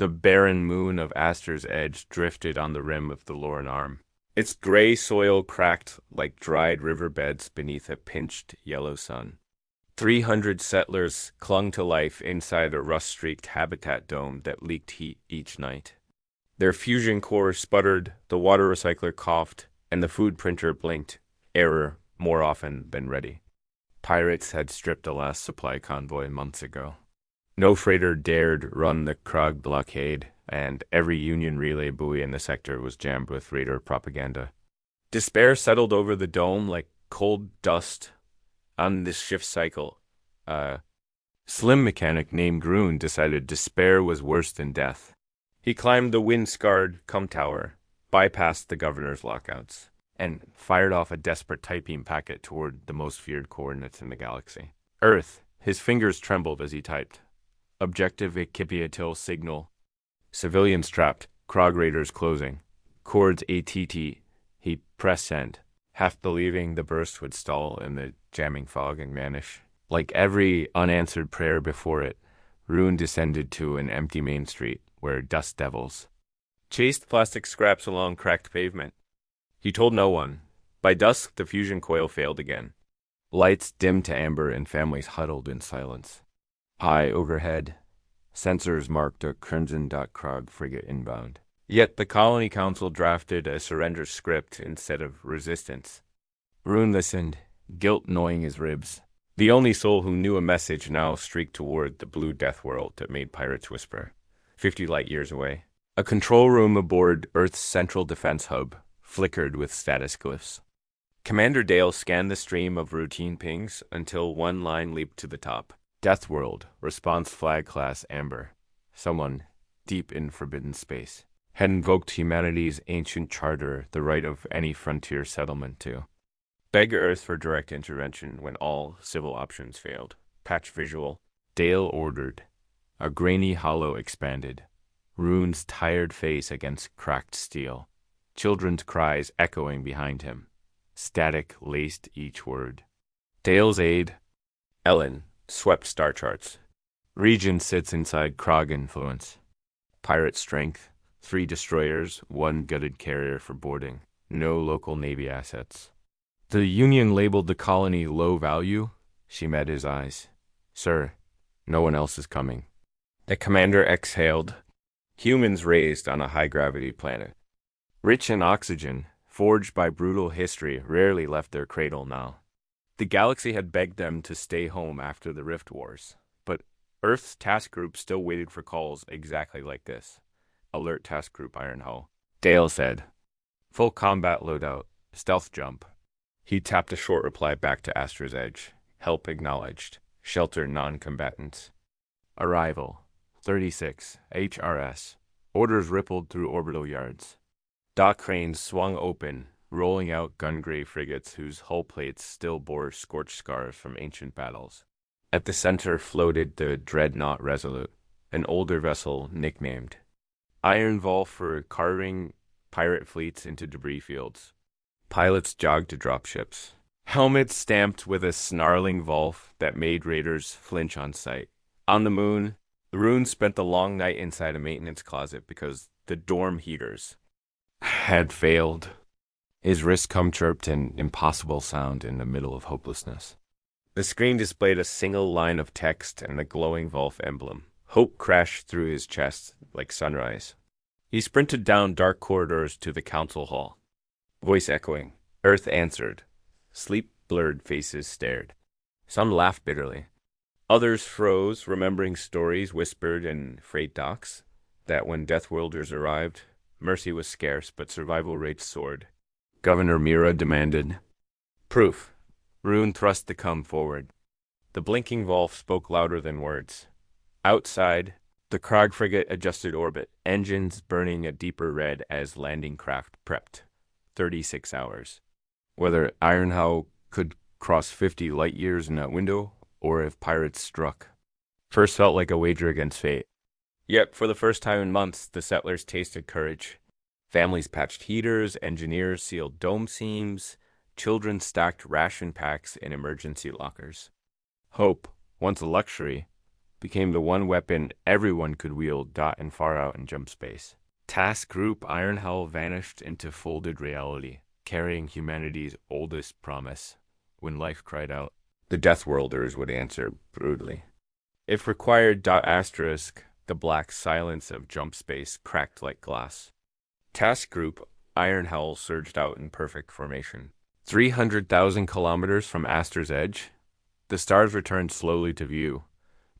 The barren moon of Astor's Edge drifted on the rim of the Lorne Arm. Its gray soil cracked like dried riverbeds beneath a pinched yellow sun. 300 settlers clung to life inside a rust-streaked habitat dome that leaked heat each night. Their fusion core sputtered, the water recycler coughed, and the food printer blinked, error more often than ready. Pirates had stripped the last supply convoy months ago. No freighter dared run the Krog blockade, and every Union relay buoy in the sector was jammed with raider propaganda. Despair settled over the dome like cold dust on this shift cycle. A slim mechanic named Groon decided despair was worse than death. He climbed the wind-scarred cum tower, bypassed the governor's lockouts, and fired off a desperate typing packet toward the most feared coordinates in the galaxy. Earth. His fingers trembled as he typed. Objective Equipiatil signal. Civilians trapped. Krog raiders closing. Chords ATT. He pressed send, half believing the burst would stall in the jamming fog and vanish. Like every unanswered prayer before it, Rune descended to an empty main street where dust devils chased plastic scraps along cracked pavement. He told no one. By dusk, the fusion coil failed again. Lights dimmed to amber and families huddled in silence. High overhead, sensors marked a Crimson.Krog frigate inbound. Yet the Colony Council drafted a surrender script instead of resistance. Rune listened, guilt gnawing his ribs. The only soul who knew a message now streaked toward the blue death world that made pirates whisper. 50 light years away. A control room aboard Earth's central defense hub flickered with status glyphs. Commander Dale scanned the stream of routine pings until one line leaped to the top. Deathworld, response flag class amber. Someone, deep in forbidden space, had invoked humanity's ancient charter, the right of any frontier settlement to beg Earth for direct intervention when all civil options failed. Patch visual. Dale ordered. A grainy hollow expanded. Rune's tired face against cracked steel. Children's cries echoing behind him. Static laced each word. Dale's aide, Ellen, swept star charts. Region sits inside Krog influence. Pirate strength. 3 destroyers, 1 gutted carrier for boarding. No local Navy assets. The Union labeled the colony low value. She met his eyes. Sir, no one else is coming. The commander exhaled. Humans raised on a high-gravity planet. Rich in oxygen, forged by brutal history, rarely left their cradle now. The galaxy had begged them to stay home after the Rift Wars, but Earth's task group still waited for calls exactly like this. Alert Task Group Iron Hull. Dale said. Full combat loadout. Stealth jump. He tapped a short reply back to Astor's Edge. Help acknowledged. Shelter non-combatants. Arrival. 36. HRS. Orders rippled through orbital yards. Dock cranes swung open, rolling out gun-gray frigates whose hull plates still bore scorched scars from ancient battles. At the center floated the dreadnought Resolute, an older vessel nicknamed Iron Vol for carving pirate fleets into debris fields. Pilots jogged to dropships. Helmets stamped with a snarling Volf that made raiders flinch on sight. On the moon, Rune spent the long night inside a maintenance closet because the dorm heaters had failed. His wrist chirped an impossible sound in the middle of hopelessness. The screen displayed a single line of text and a glowing Volf emblem. Hope crashed through his chest like sunrise. He sprinted down dark corridors to the council hall. Voice echoing. Earth answered. Sleep-blurred faces stared. Some laughed bitterly. Others froze, remembering stories whispered in freight docks that when Deathworlders arrived, mercy was scarce, but survival rates soared. Governor Mira demanded proof. Rune thrust the cum forward. The blinking Volf spoke louder than words. Outside, the Krog frigate adjusted orbit, engines burning a deeper red as landing craft prepped. 36 hours. Whether Ironhow could cross 50 light years in that window, or if pirates struck. First felt like a wager against fate. Yet, for the first time in months, the settlers tasted courage. Families patched heaters, engineers sealed dome seams, children stacked ration packs in emergency lockers. Hope, once a luxury, became the one weapon everyone could wield and far out in jump space. Task Group Iron Hull vanished into folded reality, carrying humanity's oldest promise. When life cried out, the Deathworlders would answer brutally. If required, asterisk, the black silence of jump space cracked like glass. Task Group Iron Hull surged out in perfect formation. 300,000 kilometers from Aster's edge, the stars returned slowly to view,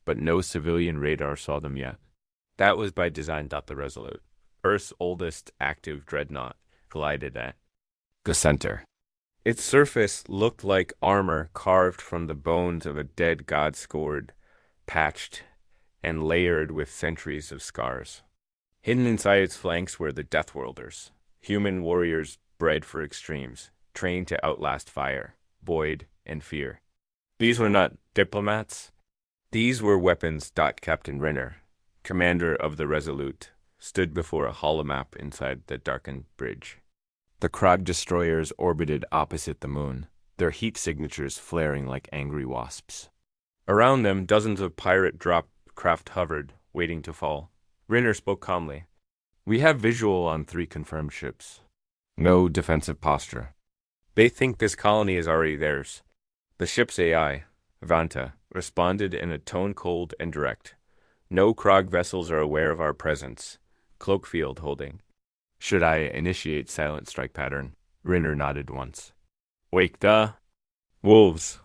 but no civilian radar saw them yet. That was by design. The Resolute, Earth's oldest active dreadnought, collided at the center. Its surface looked like armor carved from the bones of a dead god, scored, patched, and layered with centuries of scars. Hidden inside its flanks were the Deathworlders, human warriors bred for extremes, trained to outlast fire, void, and fear. These were not diplomats. These were weapons. Captain Renner, commander of the Resolute, stood before a holomap inside the darkened bridge. The Krog destroyers orbited opposite the moon, their heat signatures flaring like angry wasps. Around them, dozens of pirate drop craft hovered, waiting to fall. Renner spoke calmly. "We have visual on 3 confirmed ships. No defensive posture. They think this colony is already theirs." The ship's AI, Vanta, responded in a tone cold and direct. "No Krog vessels are aware of our presence. Cloak field holding." "Should I initiate silent strike pattern?" Renner nodded once. "Wake the wolves."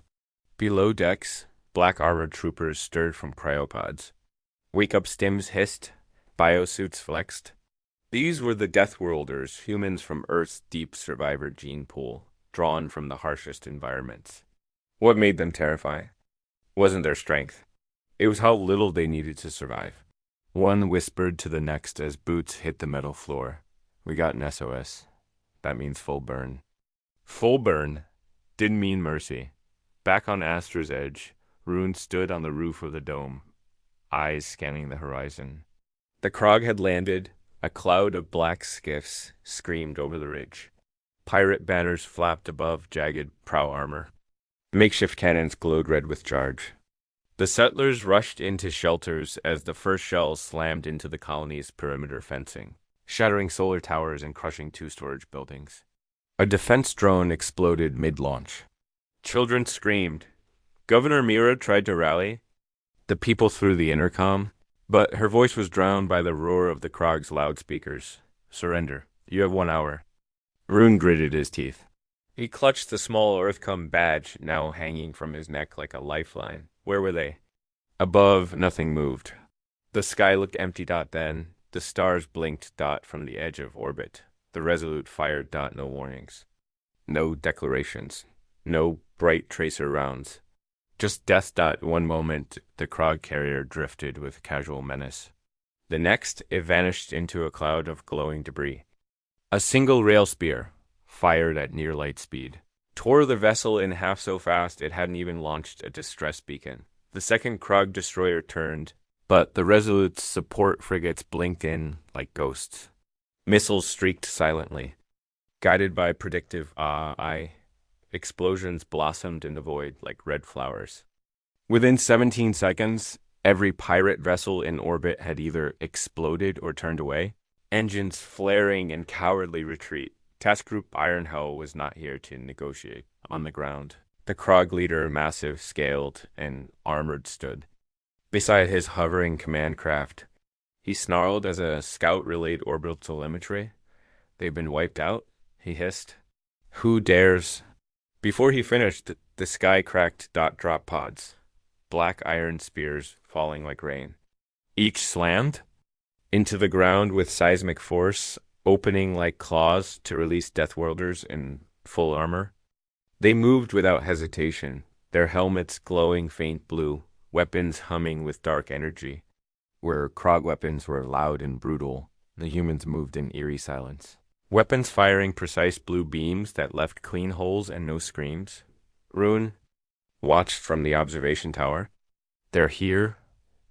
Below decks, black armored troopers stirred from cryopods. Wake up stims hissed, biosuits flexed. These were the Deathworlders, humans from Earth's deep survivor gene pool, drawn from the harshest environments. What made them terrify wasn't their strength. It was how little they needed to survive. One whispered to the next as boots hit the metal floor. "We got an SOS. That means full burn." Full burn didn't mean mercy. Back on Astra's edge, Rune stood on the roof of the dome, eyes scanning the horizon. The Krog had landed. A cloud of black skiffs screamed over the ridge. Pirate banners flapped above jagged prow armor. Makeshift cannons glowed red with charge. The settlers rushed into shelters as the first shells slammed into the colony's perimeter fencing, shattering solar towers and crushing 2 storage buildings. A defense drone exploded mid-launch. Children screamed. Governor Mira tried to rally the people through the intercom, but her voice was drowned by the roar of the Krog's loudspeakers. "Surrender. You have 1 hour." Rune gritted his teeth. He clutched the small Earthcom badge, now hanging from his neck like a lifeline. Where were they? Above, nothing moved. The sky looked empty. Then, the stars blinked. From the edge of orbit. The Resolute fired. No warnings. No declarations. No bright tracer rounds. Just death. One moment, the Krog carrier drifted with casual menace. The next, it vanished into a cloud of glowing debris. A single rail spear, fired at near light speed, tore the vessel in half so fast it hadn't even launched a distress beacon. The second Krog destroyer turned, but the Resolute's support frigates blinked in like ghosts. Missiles streaked silently. Guided by predictive AI, explosions blossomed in the void like red flowers. Within 17 seconds, every pirate vessel in orbit had either exploded or turned away, engines flaring in cowardly retreat. Task Group Iron Hull was not here to negotiate. On the ground, the Krog leader, massive, scaled, and armored, stood. Beside his hovering command craft, he snarled as a scout relayed orbital telemetry. "They've been wiped out," he hissed. "Who dares?" Before he finished, the sky cracked. Drop pods, black iron spears falling like rain. Each slammed into the ground with seismic force, opening like claws to release Deathworlders in full armor. They moved without hesitation, their helmets glowing faint blue, weapons humming with dark energy. Where Krog weapons were loud and brutal, the humans moved in eerie silence. Weapons firing precise blue beams that left clean holes and no screams. Rune watched from the observation tower. "They're here,"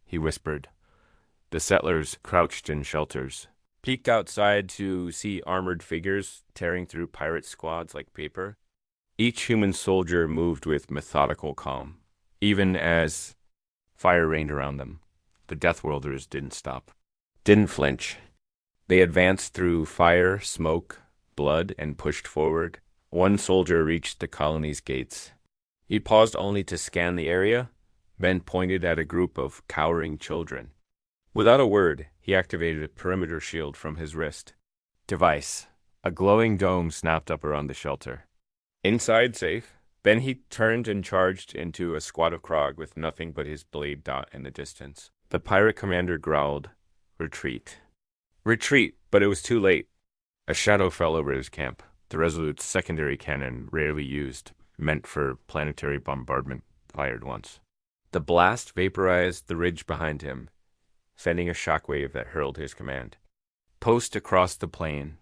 he whispered. The settlers crouched in shelters, peeked outside to see armored figures tearing through pirate squads like paper. Each human soldier moved with methodical calm, even as Fire rained around them. The Deathworlders didn't stop. Didn't flinch. They advanced through fire, smoke, blood, and pushed forward. One soldier reached the colony's gates. He paused only to scan the area, then pointed at a group of cowering children. Without a word, he activated a perimeter shield from his wrist. Device. A glowing dome snapped up around the shelter. Inside safe. Then he turned and charged into a squad of Krog with nothing but his blade dot in the distance. The pirate commander growled, "Retreat." Retreat, but it was too late. A shadow fell over his camp. The Resolute's secondary cannon, rarely used, meant for planetary bombardment, fired once. The blast vaporized the ridge behind him, sending a shockwave that hurled his command. Post across the plain.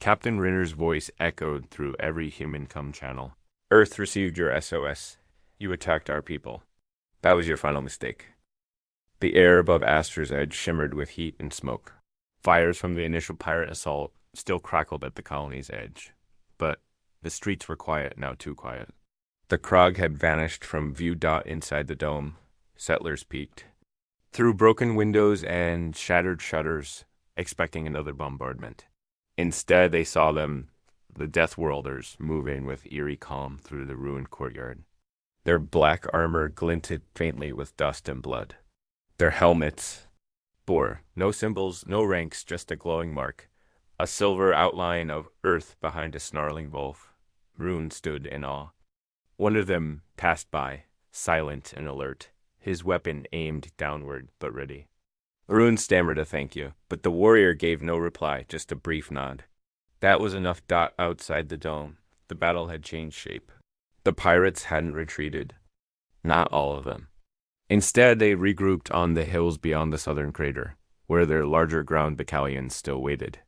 Captain Rinner's voice echoed through every human com channel. Earth received your SOS. You attacked our people. That was your final mistake. The air above Aster's Edge shimmered with heat and smoke. Fires from the initial pirate assault still crackled at the colony's edge. But the streets were quiet, now too quiet. The Krog had vanished from view dot inside the dome. Settlers peeked. Through broken windows and shattered shutters, expecting another bombardment. Instead, they saw them, the Deathworlders, moving with eerie calm through the ruined courtyard. Their black armor glinted faintly with dust and blood. Their helmets bore no symbols, no ranks, just a glowing mark. A silver outline of earth behind a snarling wolf. Rune stood in awe. One of them passed by, silent and alert, his weapon aimed downward but ready. Rune stammered a thank you, but the warrior gave no reply, just a brief nod. That was enough dot outside the dome. The battle had changed shape. The pirates hadn't retreated. Not all of them. Instead, they regrouped on the hills beyond the southern crater, where their larger ground battalions still waited.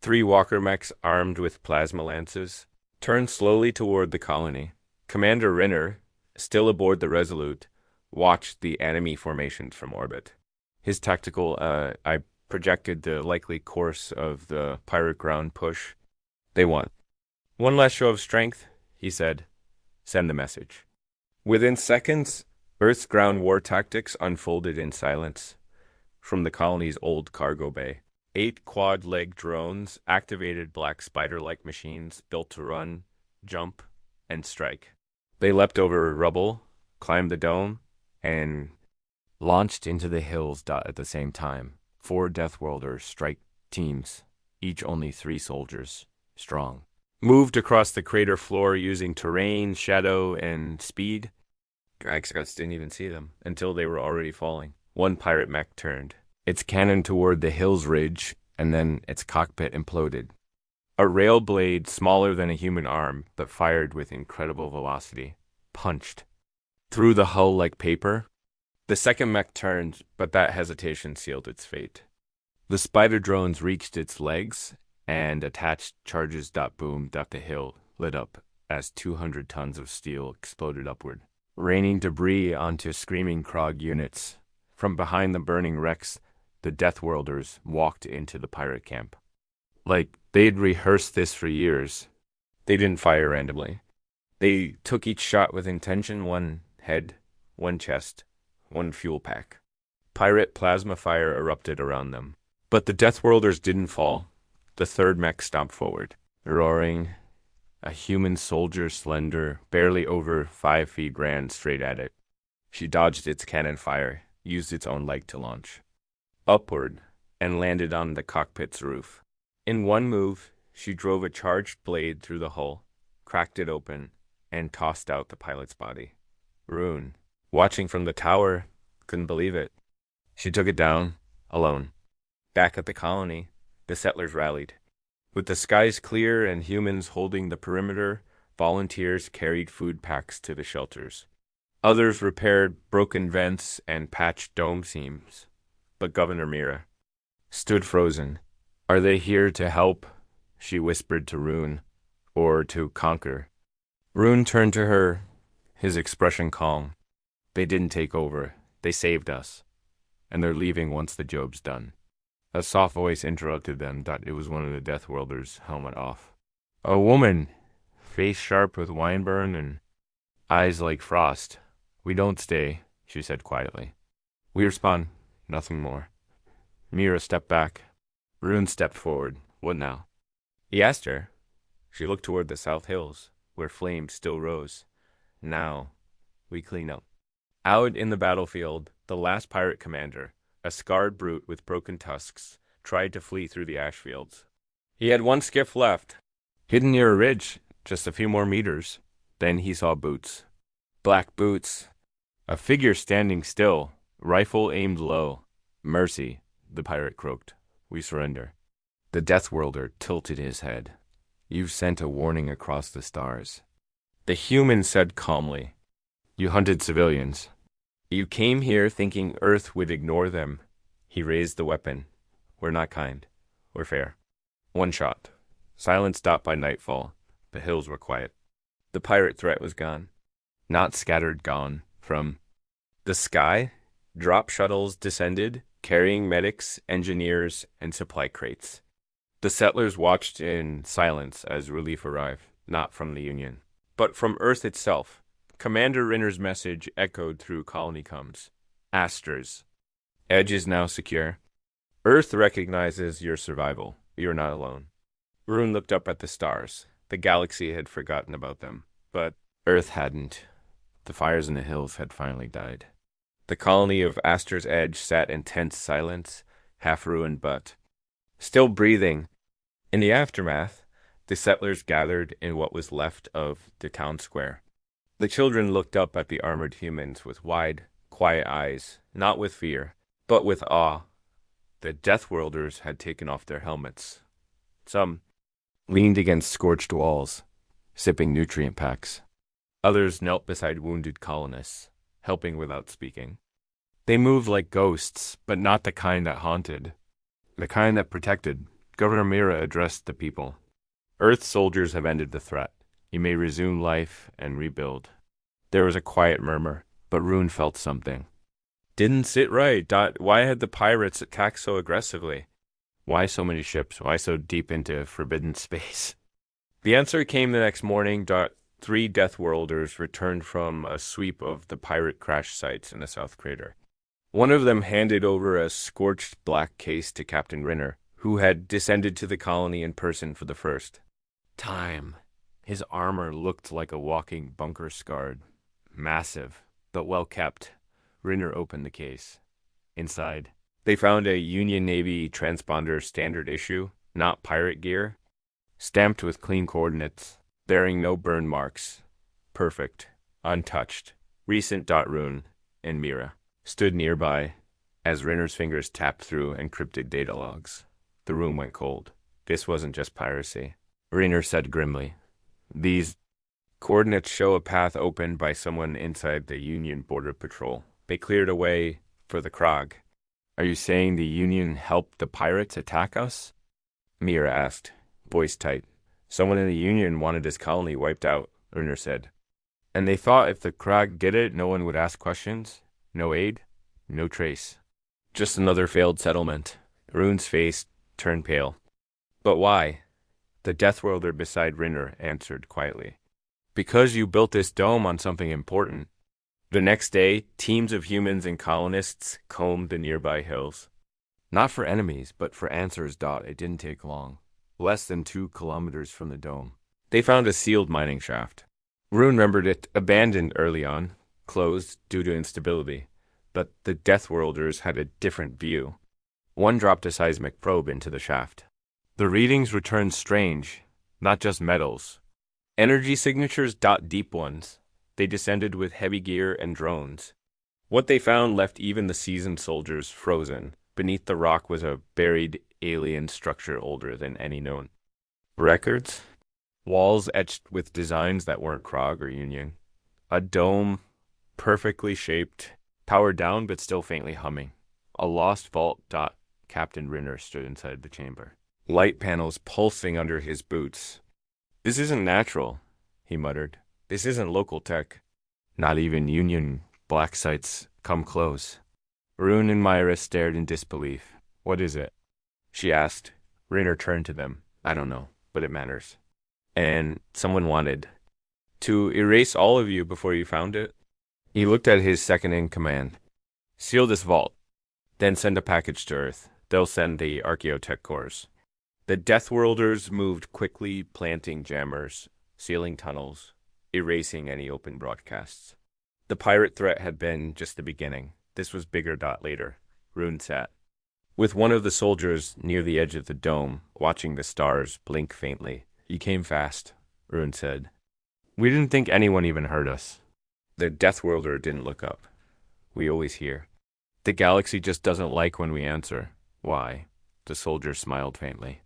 3 walker mechs armed with plasma lances turned slowly toward the colony. Commander Rinner, still aboard the Resolute, watched the enemy formations from orbit. His tactical I projected the likely course of the pirate ground push. They won. One last show of strength, he said. Send the message. Within seconds, Earth's ground war tactics unfolded in silence. From the colony's old cargo bay, 8 quad-leg drones activated black spider-like machines built to run, jump, and strike. They leapt over rubble, climbed the dome, and launched into the hills at the same time. 4 Deathworlders strike teams, each only 3 soldiers, strong. Moved across the crater floor using terrain, shadow, and speed. Drag Scouts didn't even see them until they were already falling. One pirate mech turned, its cannon toward the hill's ridge, and then its cockpit imploded. A rail blade smaller than a human arm, but fired with incredible velocity, punched through the hull like paper. The second mech turned, but that hesitation sealed its fate. The spider drones reached its legs, and attached charges boomed up the hill, lit up as 200 tons of steel exploded upward, raining debris onto screaming Krog units. From behind the burning wrecks, the Deathworlders walked into the pirate camp. Like they'd rehearsed this for years. They didn't fire randomly. They took each shot with intention, 1 head, 1 chest, 1 fuel pack. Pirate plasma fire erupted around them. But the Deathworlders didn't fall. The third mech stomped forward, roaring. A human soldier, slender, barely over 5 feet, ran straight at it. She dodged its cannon fire, used its own leg to launch. Upward, and landed on the cockpit's roof. In one move, she drove a charged blade through the hull, cracked it open, and tossed out the pilot's body. Rune, watching from the tower, couldn't believe it. She took it down, alone. Back at the colony, the settlers rallied. With the skies clear and humans holding the perimeter, volunteers carried food packs to the shelters. Others repaired broken vents and patched dome seams. But Governor Mira stood frozen. Are they here to help? She whispered to Rune. Or to conquer? Rune turned to her, his expression calm. They didn't take over. They saved us. And they're leaving once the job's done. A soft voice interrupted them that it was one of the Deathworlders, helmet off. A woman, face sharp with wineburn and eyes like frost. We don't stay, she said quietly. We respond, nothing more. Mira stepped back. Rune stepped forward. What now? He asked her. She looked toward the south hills, where flames still rose. Now, we clean up. Out in the battlefield, the last pirate commander, a scarred brute with broken tusks, tried to flee through the ash fields. He had one skiff left, hidden near a ridge, just a few more meters. Then he saw boots. Black boots. A figure standing still, rifle aimed low. Mercy, the pirate croaked. We surrender. The Deathworlder tilted his head. You've sent a warning across the stars. The human said calmly, you hunted civilians. You came here thinking Earth would ignore them. He raised the weapon. We're not kind. We're fair. One shot. Silence stopped by nightfall. The hills were quiet. The pirate threat was gone. Not scattered, gone. From the sky, drop shuttles descended, carrying medics, engineers, and supply crates. The settlers watched in silence as relief arrived, not from the Union, but from Earth itself. Commander Rinner's message echoed through colony comms. Asters. Edge is now secure. Earth recognizes your survival. You're not alone. Rune looked up at the stars. The galaxy had forgotten about them, but Earth hadn't. The fires in the hills had finally died. The colony of Astor's Edge sat in tense silence, half ruined but still breathing. In the aftermath, the settlers gathered in what was left of the town square. The children looked up at the armored humans with wide, quiet eyes, not with fear, but with awe. The Deathworlders had taken off their helmets. Some leaned against scorched walls, sipping nutrient packs. Others knelt beside wounded colonists, helping without speaking. They moved like ghosts, but not the kind that haunted. The kind that protected. Governor Mira addressed the people. Earth soldiers have ended the threat. You may resume life and rebuild. There was a quiet murmur, but Rune felt something. Didn't sit right. Why had the pirates attacked so aggressively? Why so many ships? Why so deep into forbidden space? The answer came the next morning. 3 Deathworlders returned from a sweep of the pirate crash sites in the South Crater. One of them handed over a scorched black case to Captain Rinner, who had descended to the colony in person for the first time. His armor looked like a walking bunker scarred. Massive, but well kept. Rinner opened the case. Inside, they found a Union Navy transponder standard issue, not pirate gear, stamped with clean coordinates, bearing no burn marks. Perfect, untouched. Recent. Rune and Mira stood nearby as Rinner's fingers tapped through encrypted data logs. The room went cold. This wasn't just piracy. Rinner said grimly, these coordinates show a path opened by someone inside the Union Border Patrol. They cleared a way for the Krog. Are you saying the Union helped the pirates attack us? Mira asked, voice tight. Someone in the Union wanted his colony wiped out, Rinner said. And they thought if the Krog did it, no one would ask questions? No aid? No trace. Just another failed settlement. Rune's face turned pale. But why? The Deathworlder beside Rinner answered quietly. Because you built this dome on something important. The next day, teams of humans and colonists combed the nearby hills. Not for enemies, but for answers. It didn't take long. Less than 2 kilometers from the dome. They found a sealed mining shaft. Rune remembered it abandoned early on, closed due to instability. But the Deathworlders had a different view. One dropped a seismic probe into the shaft. The readings returned strange, not just metals. Energy signatures. Deep ones. They descended with heavy gear and drones. What they found left even the seasoned soldiers frozen. Beneath the rock was a buried alien structure older than any known. Records? Walls etched with designs that weren't Krog or Union. A dome, perfectly shaped, powered down but still faintly humming. A lost vault. Captain Rinner stood inside the chamber. Light panels pulsing under his boots. This isn't natural, he muttered. This isn't local tech. Not even Union black sites come close. Rune and Myra stared in disbelief. What is it? She asked. Rinner turned to them. I don't know, but it matters. And someone wanted to erase all of you before you found it. He looked at his second in command. Seal this vault, then send a package to Earth. They'll send the Archaeotech cores. The Deathworlders moved quickly, planting jammers, sealing tunnels, erasing any open broadcasts. The pirate threat had been just the beginning. This was bigger. Later, Rune sat with one of the soldiers near the edge of the dome, watching the stars blink faintly. "You came fast," Rune said. "We didn't think anyone even heard us." The Deathworlder didn't look up. "We always hear. The galaxy just doesn't like when we answer." "Why?" The soldier smiled faintly.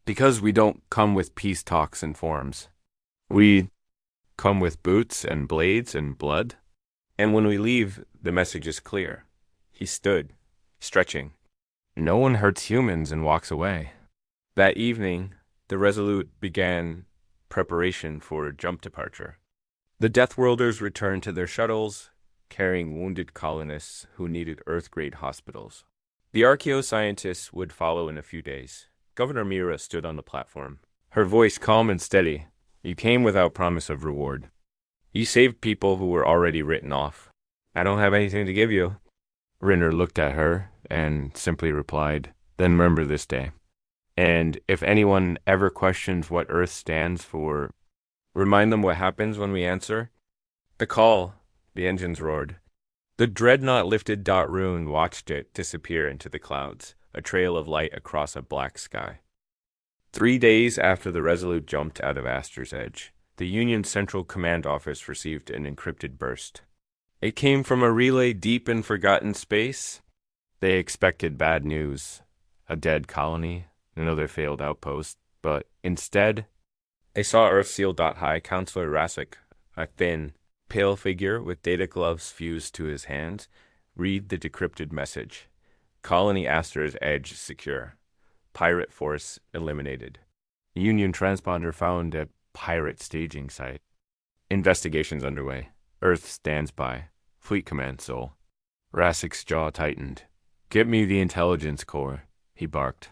"Because we don't come with peace talks and forms. We come with boots and blades and blood. And when we leave, the message is clear." He stood, stretching. "No one hurts humans and walks away." That evening, the Resolute began preparation for jump departure. The Deathworlders returned to their shuttles, carrying wounded colonists who needed Earth-grade hospitals. The archaeoscientists would follow in a few days. Governor Mira stood on the platform, her voice calm and steady. "You came without promise of reward. You saved people who were already written off. I don't have anything to give you." Rinner looked at her and simply replied, "Then remember this day. And if anyone ever questions what Earth stands for, remind them what happens when we answer." The call, the engines roared. The dreadnought lifted. Rune watched it disappear into the clouds, a trail of light across a black sky. 3 days after the Resolute jumped out of Astor's Edge, the Union Central Command Office received an encrypted burst. It came from a relay deep in forgotten space. They expected bad news, a dead colony, another failed outpost, but instead, they saw Earthseal. High Counselor Rassic, a thin, pale figure with data gloves fused to his hands, read the decrypted message. "Colony Astor's Edge secure. Pirate force eliminated. Union transponder found at pirate staging site. Investigations underway. Earth stands by. Fleet Command Sol." Rassic's jaw tightened. "Get me the intelligence core," he barked.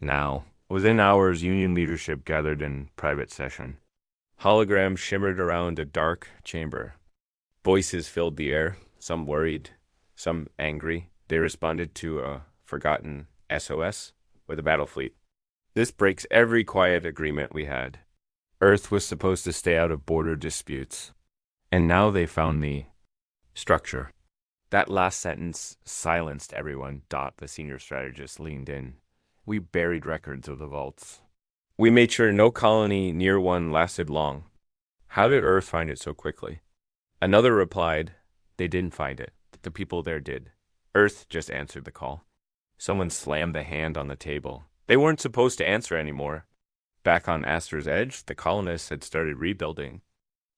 Now. Within hours, Union leadership gathered in private session. Holograms shimmered around a dark chamber. Voices filled the air, some worried, some angry. They responded to a forgotten SOS with a battle fleet. "This breaks every quiet agreement we had. Earth was supposed to stay out of border disputes. And now they found the structure." That last sentence silenced everyone. The senior strategist leaned in. "We buried records of the vaults. We made sure no colony near one lasted long. How did Earth find it so quickly?" Another replied, "They didn't find it. The people there did. Earth just answered the call." Someone slammed a hand on the table. They weren't supposed to answer anymore. Back on Astor's Edge, the colonists had started rebuilding.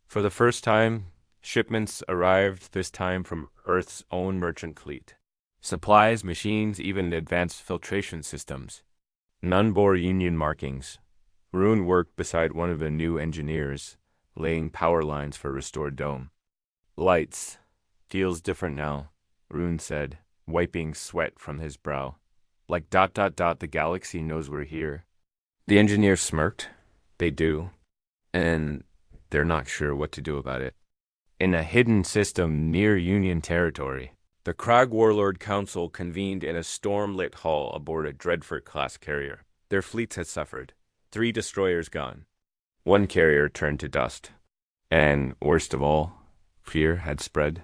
For the first time, shipments arrived, this time from Earth's own merchant fleet. Supplies, machines, even advanced filtration systems. None bore Union markings. Rune worked beside one of the new engineers, laying power lines for restored dome. "Lights. Feels different now," Rune said, wiping sweat from his brow. "Like ... the galaxy knows we're here." The engineer smirked. "They do. And they're not sure what to do about it." In a hidden system near Union territory, the Krag Warlord Council convened in a storm-lit hall aboard a Dreadfort-class carrier. Their fleets had suffered. 3 destroyers gone. 1 carrier turned to dust. And, worst of all, fear had spread.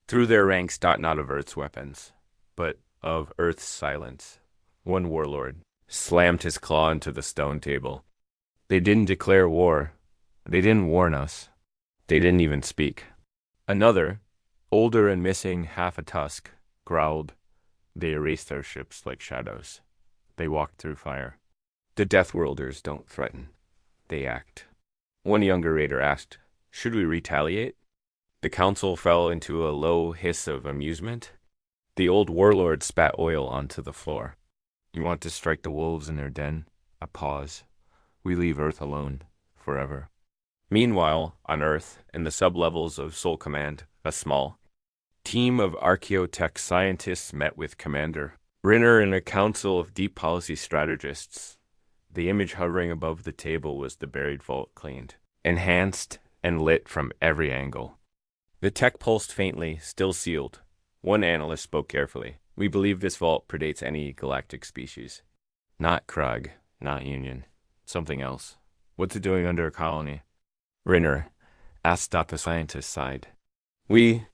Through their ranks, not of Earth's weapons, but of Earth's silence. One warlord slammed his claw into the stone table. "They didn't declare war. They didn't warn us. They didn't even speak." Another, older and missing half a tusk, growled. "They erased our ships like shadows. They walked through fire. The Deathworlders don't threaten. They act." One younger raider asked, "Should we retaliate?" The council fell into a low hiss of amusement. The old warlord spat oil onto the floor. "You want to strike the wolves in their den?" A pause. "We leave Earth alone. Forever." Meanwhile, on Earth, in the sublevels of Sol Command, a small team of archaeotech scientists met with Commander Rinner in a council of deep policy strategists. The image hovering above the table was the buried vault cleaned, enhanced and lit from every angle. The tech pulsed faintly, still sealed. One analyst spoke carefully. We believe this vault predates any galactic species. Not Krug, not Union. Something else. What's it doing under a colony? Rinner asked. The scientist sighed. We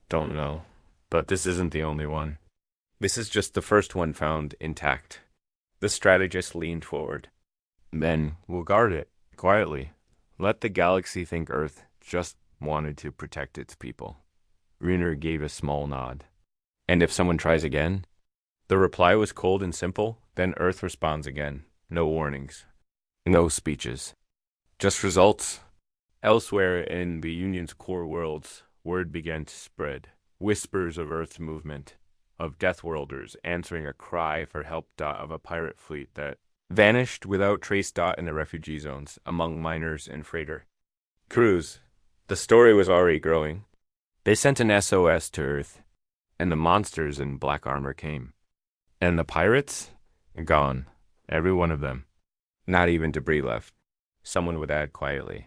don't know, but this isn't the only one. This is just the first one found intact. The strategist leaned forward. Then we'll guard it, quietly. Let the galaxy think Earth just wanted to protect its people. Rinner gave a small nod. And if someone tries again? The reply was cold and simple. Then Earth responds again. No warnings. No speeches. Just results. Elsewhere in the Union's core worlds, word began to spread. Whispers of Earth's movement, of Deathworlders answering a cry for help. Of a pirate fleet that vanished without trace. In the refugee zones, among miners and freighter crews. The story was already growing. They sent an SOS to Earth, and the monsters in black armor came. And the pirates? Gone. Every one of them. Not even debris left. Someone would add quietly.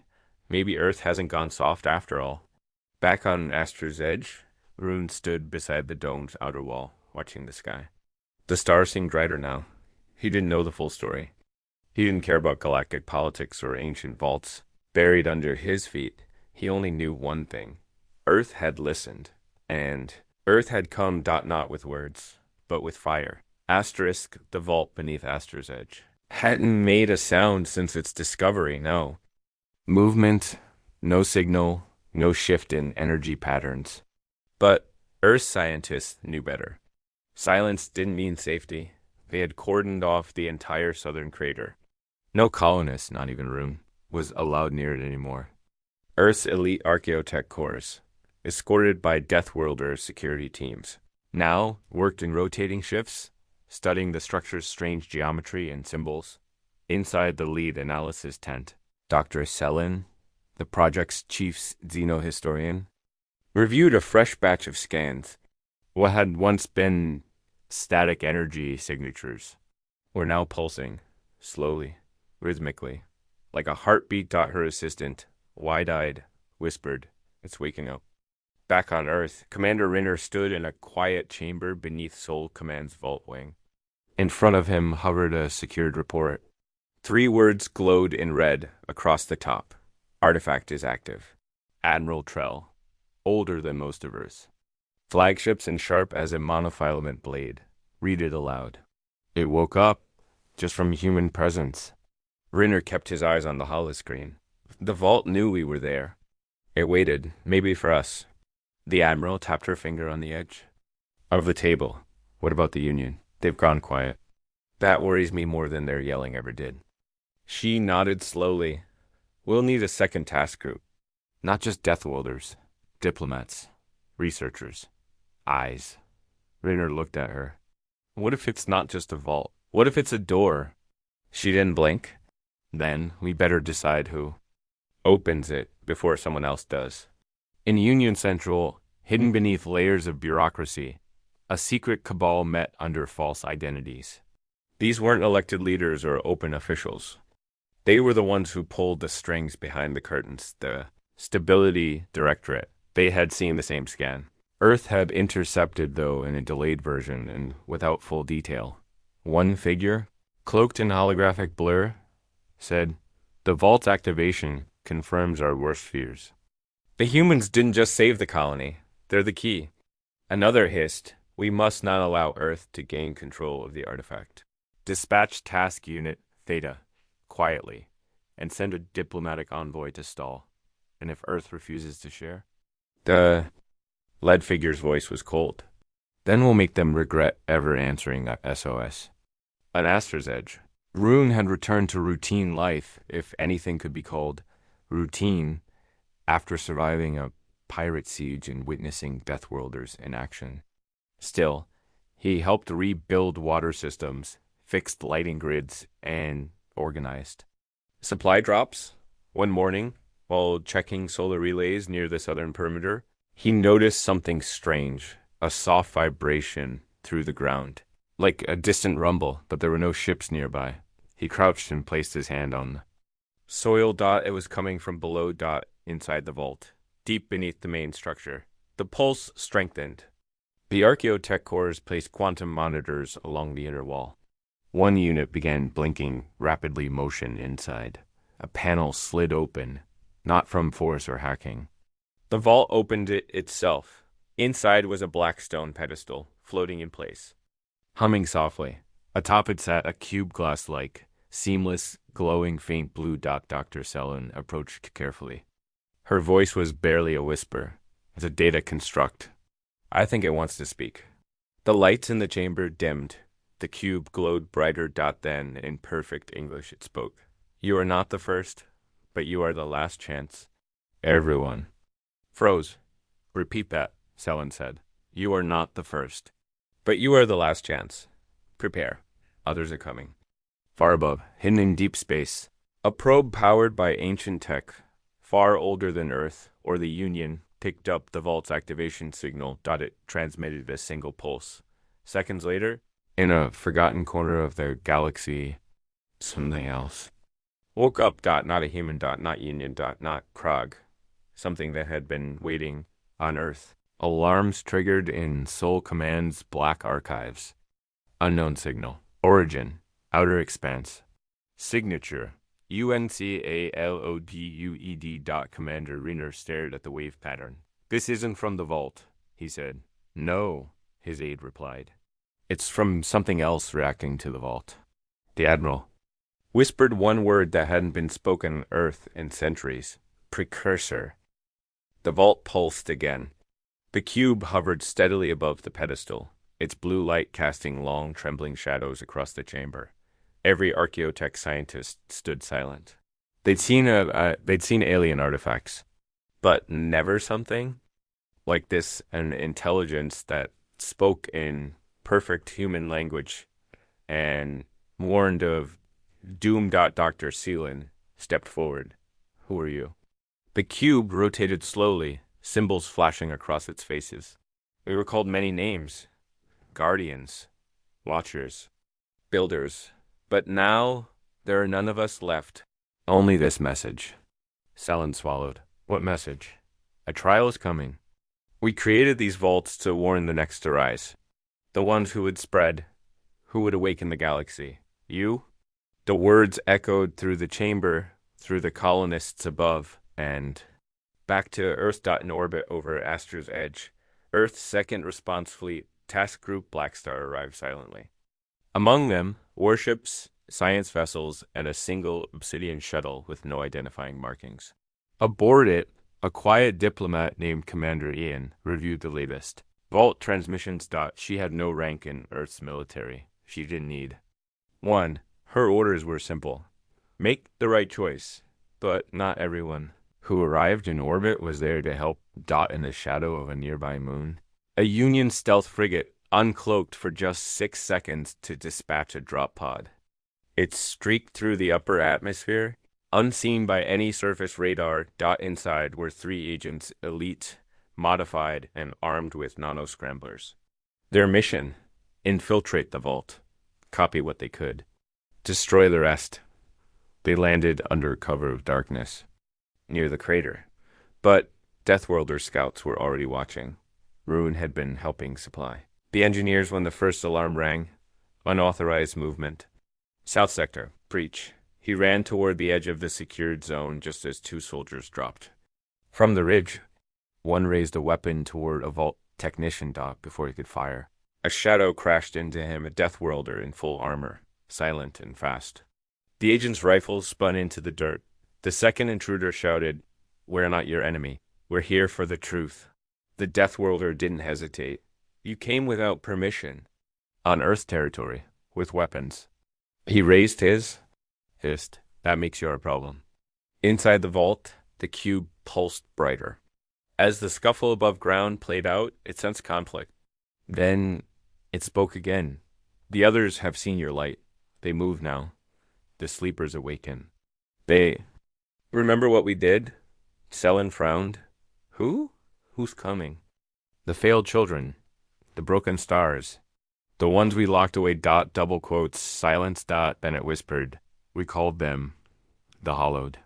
Maybe Earth hasn't gone soft after all. Back on Astra's edge, Rune stood beside the dome's outer wall, watching the sky. The stars seemed brighter now. He didn't know the full story. He didn't care about galactic politics or ancient vaults. Buried under his feet, he only knew one thing. Earth had listened, and Earth had come. Not with words, but with fire. Asterisk, the vault beneath Astra's edge, hadn't made a sound since its discovery, no. Movement, no signal, no shift in energy patterns. But Earth scientists knew better. Silence didn't mean safety. They had cordoned off the entire southern crater. No colonist, not even Rune, was allowed near it anymore. Earth's elite archaeotech corps, escorted by Deathworlders security teams, now worked in rotating shifts, studying the structure's strange geometry and symbols. Inside the lead analysis tent, Dr. Selin, the project's chief xenohistorian, reviewed a fresh batch of scans. What had once been static energy signatures were now pulsing, slowly, rhythmically, like a heartbeat. Her assistant, wide-eyed, whispered, "It's waking up." Back on Earth, Commander Rinner stood in a quiet chamber beneath Sol Command's vault wing. In front of him hovered a secured report. 3 words glowed in red across the top. Artifact is active. Admiral Trell, older than most of Earth. Flagships and sharp as a monofilament blade. Read it aloud. It woke up, just from human presence. Rinner kept his eyes on the holoscreen. The vault knew we were there. It waited, maybe for us. The Admiral tapped her finger on the edge of the table. What about the Union? They've gone quiet. That worries me more than their yelling ever did. She nodded slowly. We'll need a second task group. Not just Deathworlders. Diplomats. Researchers. Eyes. Rinner looked at her. What if it's not just a vault? What if it's a door? She didn't blink. Then we better decide who opens it before someone else does. In Union Central, hidden beneath layers of bureaucracy, a secret cabal met under false identities. These weren't elected leaders or open officials. They were the ones who pulled the strings behind the curtains, the Stability Directorate. They had seen the same scan. Earth had intercepted, though, in a delayed version and without full detail. One figure, cloaked in holographic blur, said, "The vault's activation confirms our worst fears." The humans didn't just save the colony. They're the key. Another hissed, "We must not allow Earth to gain control of the artifact. Dispatch Task Unit Theta, quietly, and send a diplomatic envoy to stall. And if Earth refuses to share?" The lead figure's voice was cold. "Then we'll make them regret ever answering that SOS." On Astra's edge, Rune had returned to routine life, if anything could be called routine, after surviving a pirate siege and witnessing Deathworlders in action. Still, he helped rebuild water systems, fixed lighting grids, and organized supply drops. One morning, while checking solar relays near the southern perimeter, he noticed something strange, a soft vibration through the ground, like a distant rumble, but there were no ships nearby. He crouched and placed his hand on the soil. It was coming from below. Inside the vault, deep beneath the main structure. The pulse strengthened. The Archaeotech cores placed quantum monitors along the inner wall. One unit began blinking rapidly motion inside. A panel slid open, not from force or hacking. The vault opened it itself. Inside was a black stone pedestal, floating in place. Humming softly, atop it sat a cube glass-like, seamless, glowing faint blue dot. Dr. Selen approached carefully. Her voice was barely a whisper, as a data construct. I think it wants to speak. The lights in the chamber dimmed. The cube glowed brighter. Then, in perfect English, it spoke. You are not the first, but you are the last chance. Everyone froze. Repeat that, Selen said. You are not the first, but you are the last chance. Prepare. Others are coming. Far above, hidden in deep space, a probe powered by ancient tech, far older than Earth or the Union, picked up the vault's activation signal. It transmitted a single pulse. Seconds later, in a forgotten corner of the galaxy, something else. Woke up. Not a human. Not Union. Not Krog. Something that had been waiting on Earth. Alarms triggered in Soul Command's black archives. Unknown signal. Origin. Outer expanse. Signature. UNCALODUED. Commander Riner stared at the wave pattern. This isn't from the vault, he said. No, his aide replied. It's from something else reacting to the vault. The Admiral whispered one word that hadn't been spoken on Earth in centuries. Precursor. The vault pulsed again. The cube hovered steadily above the pedestal, its blue light casting long, trembling shadows across the chamber. Every Archaeotech scientist stood silent. They'd seen alien artifacts, but never something like this, an intelligence that spoke in perfect human language and warned of doom. Dr. Selen stepped forward. Who are you? The cube rotated slowly, symbols flashing across its faces. We were called many names. Guardians, Watchers, Builders. But now, there are none of us left. Only this message. Selen swallowed. What message? A trial is coming. We created these vaults to warn the next to rise. The ones who would spread, who would awaken the galaxy. You? The words echoed through the chamber, through the colonists above, and back to Earth. In orbit over Astra's edge. Earth's second response fleet, Task Group Blackstar, arrived silently. Among them, warships, science vessels, and a single obsidian shuttle with no identifying markings. Aboard it, a quiet diplomat named Commander Ian reviewed the latest. Vault transmissions. She had no rank in Earth's military. She didn't need. 1. Her orders were simple. Make the right choice, but not everyone who arrived in orbit was there to help. In the shadow of a nearby moon. A Union stealth frigate, uncloaked for just 6 seconds to dispatch a drop pod. It streaked through the upper atmosphere, unseen by any surface radar. Inside were 3 agents, elite, modified, and armed with nano-scramblers. Their mission: infiltrate the vault, copy what they could, destroy the rest. They landed under cover of darkness, near the crater. But Deathworlders scouts were already watching. Ruin had been helping supply. The engineers, when the first alarm rang, unauthorized movement. South sector, breach. He ran toward the edge of the secured zone just as 2 soldiers dropped. From the ridge, one raised a weapon toward a vault technician. Before he could fire, a shadow crashed into him, a Deathworlder in full armor, silent and fast. The agent's rifles spun into the dirt. The second intruder shouted, "We're not your enemy. We're here for the truth." The Deathworlder didn't hesitate. You came without permission. On Earth territory, with weapons. He raised his fist. That makes you our problem. Inside the vault, the cube pulsed brighter. As the scuffle above ground played out, it sensed conflict. Then it spoke again. The others have seen your light. They move now. The sleepers awaken. They remember what we did? Selen frowned. Who? Who's coming? The failed children. The broken stars. The ones we locked away. Double quotes. Silence. Bennett whispered. We called them the Hollowed.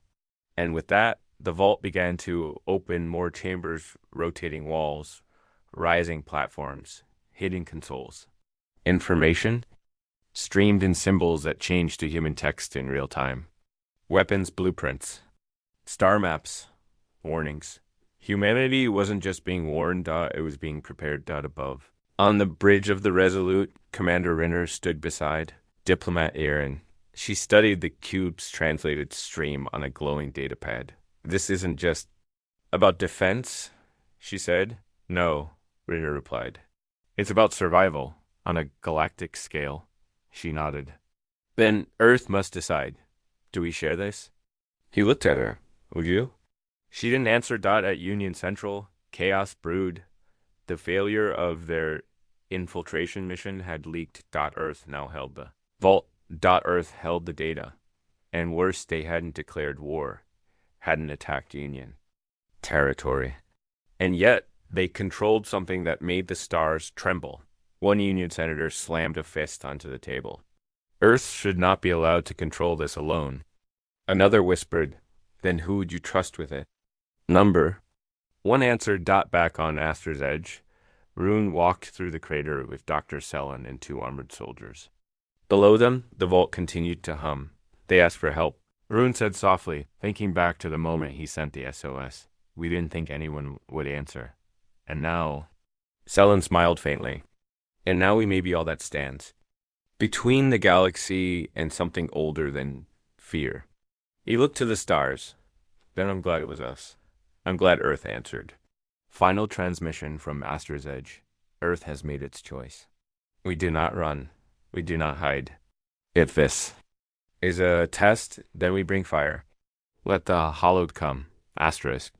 And with that, the vault began to open. More chambers, rotating walls, rising platforms. hidden consoles. Information streamed in symbols that changed to human text in real time. Weapons blueprints, star maps, warnings. Humanity wasn't just being warned, it was being prepared above. On the bridge of the Resolute, Commander Rinner stood beside Diplomat Aaron. She studied the cube's translated stream on a glowing datapad. This isn't just about defense, she said. No, Rinner replied. It's about survival on a galactic scale. She nodded. Then Earth must decide. Do we share this? He looked at her. Would you? She didn't answer. At Union Central, chaos brewed. The failure of their infiltration mission had leaked. Earth now held the vault. Earth held the data. And worse, they hadn't declared war, hadn't attacked Union territory. And yet, they controlled something that made the stars tremble. One Union senator slammed a fist onto the table. Earth should not be allowed to control this alone. Another whispered, then who would you trust with it? Number. One answered. Back on Aster's Edge, Rune walked through the crater with Dr. Sellen and 2 armored soldiers. Below them, the vault continued to hum. They asked for help. Rune said softly, thinking back to the moment he sent the SOS. We didn't think anyone would answer. And now... Sellen smiled faintly. And now we may be all that stands. Between the galaxy and something older than fear. He looked to the stars. Then I'm glad it was us. I'm glad Earth answered. Final transmission from Aster's Edge. Earth has made its choice. We do not run. We do not hide. If this is a test, then we bring fire. Let the hallowed come. Asterisk.